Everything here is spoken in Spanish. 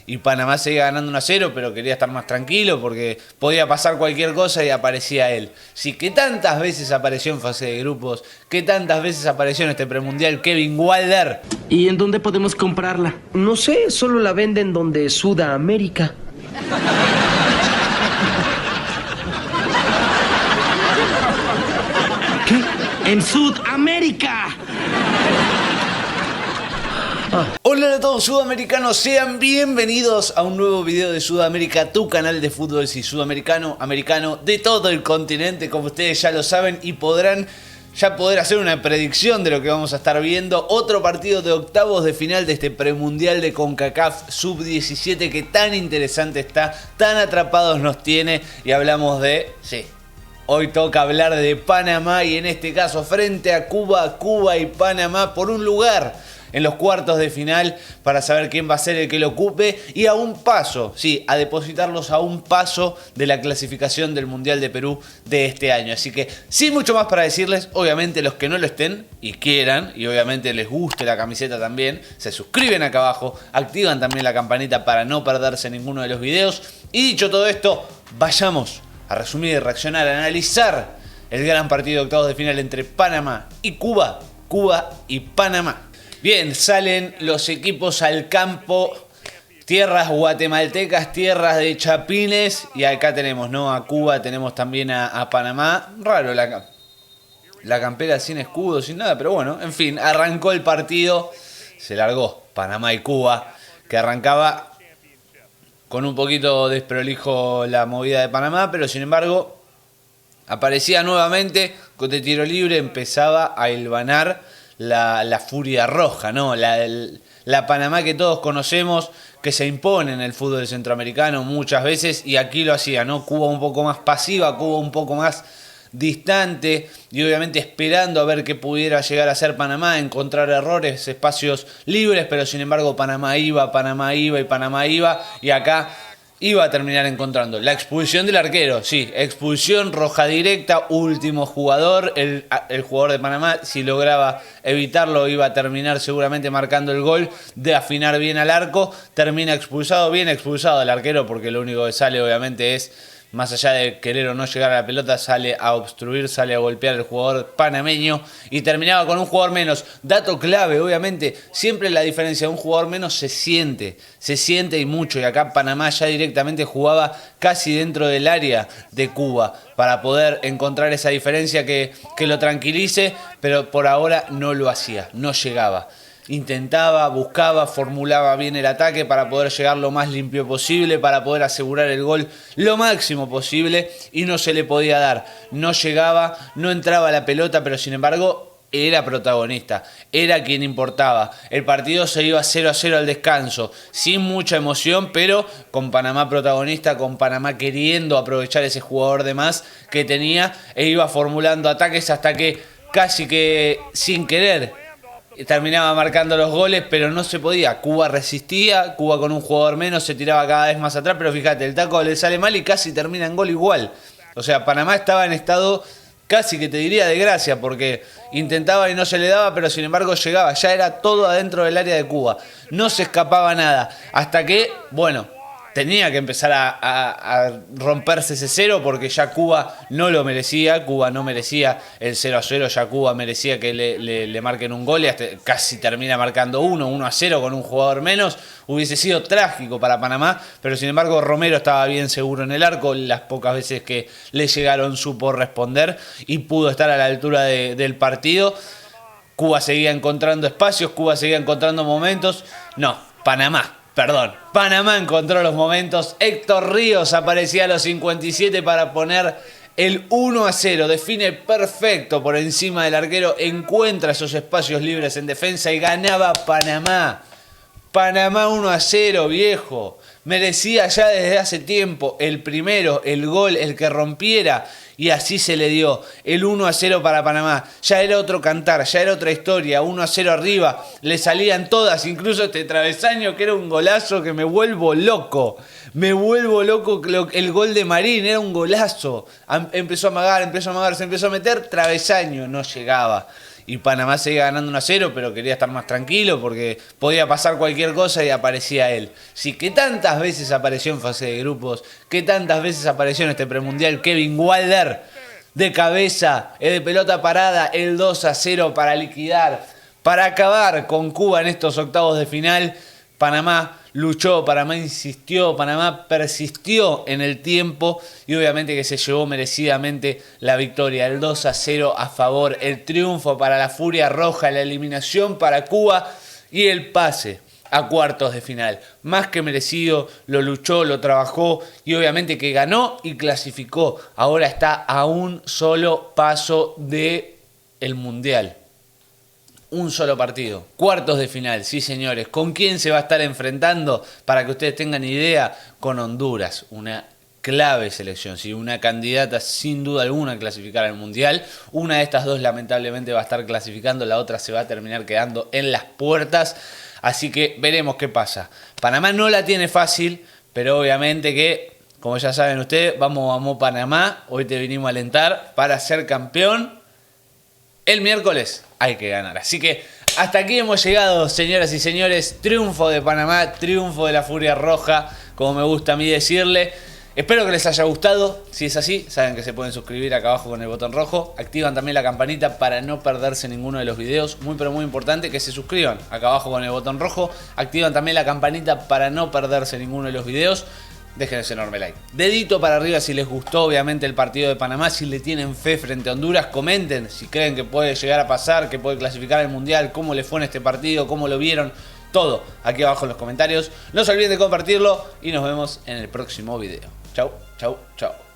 y Panamá seguía ganando 1-0, pero quería estar más tranquilo porque podía pasar cualquier cosa y aparecía él. Sí, que tantas veces apareció en fase de grupos, que tantas veces apareció en este premundial Kevin Wilder. ¿Y en dónde podemos comprarla? No sé, solo la venden donde Sudamérica. ¿Qué? ¡En Sudamérica! Hola a todos sudamericanos, sean bienvenidos a un nuevo video de Sudamérica, tu canal de fútbol sudamericano, americano, de todo el continente, como ustedes ya lo saben, y podrán ya poder hacer una predicción de lo que vamos a estar viendo. Otro partido de octavos de final de este premundial de CONCACAF Sub-17 que tan interesante está, tan atrapados nos tiene, y hablamos de... sí, hoy toca hablar de Panamá, y en este caso frente a Cuba y Panamá por un lugar en los cuartos de final para saber quién va a ser el que lo ocupe, y a un paso, sí, a depositarlos a un paso de la clasificación del Mundial de Perú de este año. Así que sin mucho más para decirles, obviamente los que no lo estén y quieran, y obviamente les guste la camiseta también, se suscriben acá abajo, activan también la campanita para no perderse ninguno de los videos. Y dicho todo esto, vayamos a resumir, reaccionar, analizar el gran partido de octavos de final entre Panamá y Cuba y Panamá. Bien, salen los equipos al campo, tierras guatemaltecas, tierras de chapines, y acá tenemos, ¿no?, a Cuba, tenemos también a Panamá. Raro la campera sin escudo, sin nada, pero bueno, en fin, arrancó el partido, se largó Panamá y Cuba, que arrancaba con un poquito desprolijo la movida de Panamá, pero sin embargo aparecía nuevamente, con el tiro libre empezaba a hilvanar la furia roja, ¿no? La Panamá que todos conocemos, que se impone en el fútbol centroamericano muchas veces, y aquí lo hacía, ¿no? Cuba un poco más pasiva, Cuba un poco más distante, y obviamente esperando a ver qué pudiera llegar a ser Panamá, encontrar errores, espacios libres, pero sin embargo Panamá iba, y acá iba a terminar encontrando la expulsión del arquero, sí, expulsión roja directa, último jugador, el jugador de Panamá, si lograba evitarlo, iba a terminar seguramente marcando el gol, de afinar bien al arco, termina expulsado, bien expulsado el arquero, porque lo único que sale obviamente es, más allá de querer o no llegar a la pelota, sale a obstruir, sale a golpear al jugador panameño, y terminaba con un jugador menos. Dato clave, obviamente, siempre la diferencia de un jugador menos se siente y mucho, y acá Panamá ya directamente jugaba casi dentro del área de Cuba para poder encontrar esa diferencia que lo tranquilice, pero por ahora no lo hacía, no llegaba. Intentaba, buscaba, formulaba bien el ataque para poder llegar lo más limpio posible, para poder asegurar el gol lo máximo posible, y no se le podía dar. No llegaba, no entraba la pelota, pero sin embargo era protagonista, era quien importaba. El partido se iba 0-0 al descanso, sin mucha emoción, pero con Panamá protagonista, con Panamá queriendo aprovechar ese jugador de más que tenía, e iba formulando ataques hasta que casi que sin querer terminaba marcando los goles, pero no se podía. Cuba resistía, Cuba con un jugador menos se tiraba cada vez más atrás, pero fíjate, el taco le sale mal y casi termina en gol igual. O sea, Panamá estaba en estado casi que te diría de gracia, porque intentaba y no se le daba, pero sin embargo llegaba, ya era todo adentro del área de Cuba, no se escapaba nada, hasta que, bueno, tenía que empezar a romperse ese cero, porque ya Cuba no lo merecía, Cuba no merecía el 0-0, ya Cuba merecía que le marquen un gol, y hasta casi termina marcando 1-0 con un jugador menos. Hubiese sido trágico para Panamá, pero sin embargo Romero estaba bien seguro en el arco, las pocas veces que le llegaron supo responder y pudo estar a la altura del partido. Cuba seguía encontrando espacios, Cuba seguía encontrando momentos. Panamá encontró los momentos. Héctor Ríos aparecía a los 57 para poner el 1-0. Define perfecto por encima del arquero, encuentra esos espacios libres en defensa y ganaba Panamá. Panamá 1-0, viejo. Merecía ya desde hace tiempo el primero, el gol, el que rompiera, y así se le dio el 1-0 para Panamá. Ya era otro cantar, ya era otra historia, 1-0 arriba, le salían todas, incluso este travesaño que era un golazo que me vuelvo loco. El gol de Marín era un golazo. Empezó a amagar, se empezó a meter, travesaño, no llegaba. y Panamá seguía ganando 1-0, pero quería estar más tranquilo porque podía pasar cualquier cosa y aparecía él. Sí, que tantas veces apareció en fase de grupos, que tantas veces apareció en este premundial Kevin Wilder de cabeza, de pelota parada, el 2-0 para liquidar, para acabar con Cuba en estos octavos de final. Panamá luchó, Panamá insistió, Panamá persistió en el tiempo y obviamente que se llevó merecidamente la victoria. El 2-0 a favor, el triunfo para la Furia Roja, la eliminación para Cuba y el pase a cuartos de final. Más que merecido, lo luchó, lo trabajó y obviamente que ganó y clasificó. Ahora está a un solo paso del Mundial. Un solo partido, cuartos de final, sí señores. ¿Con quién se va a estar enfrentando? Para que ustedes tengan idea, con Honduras, una clave selección, ¿sí? Una candidata sin duda alguna a clasificar al Mundial. Una de estas dos lamentablemente va a estar clasificando, la otra se va a terminar quedando en las puertas. Así que veremos qué pasa. Panamá no la tiene fácil, pero obviamente que, como ya saben ustedes, vamos Panamá. Hoy te vinimos a alentar para ser campeón. El miércoles hay que ganar. Así que hasta aquí hemos llegado, señoras y señores. Triunfo de Panamá, triunfo de la Furia Roja, como me gusta a mí decirle. Espero que les haya gustado. Si es así, saben que se pueden suscribir acá abajo con el botón rojo. Activan también la campanita para no perderse ninguno de los videos. Muy pero muy importante que se suscriban acá abajo con el botón rojo. Activan también la campanita para no perderse ninguno de los videos. Dejen ese enorme like. Dedito para arriba si les gustó obviamente el partido de Panamá, si le tienen fe frente a Honduras. Comenten si creen que puede llegar a pasar, que puede clasificar al Mundial, cómo le fue en este partido, cómo lo vieron. Todo aquí abajo en los comentarios. No se olviden de compartirlo y nos vemos en el próximo video. Chau, chau, chau.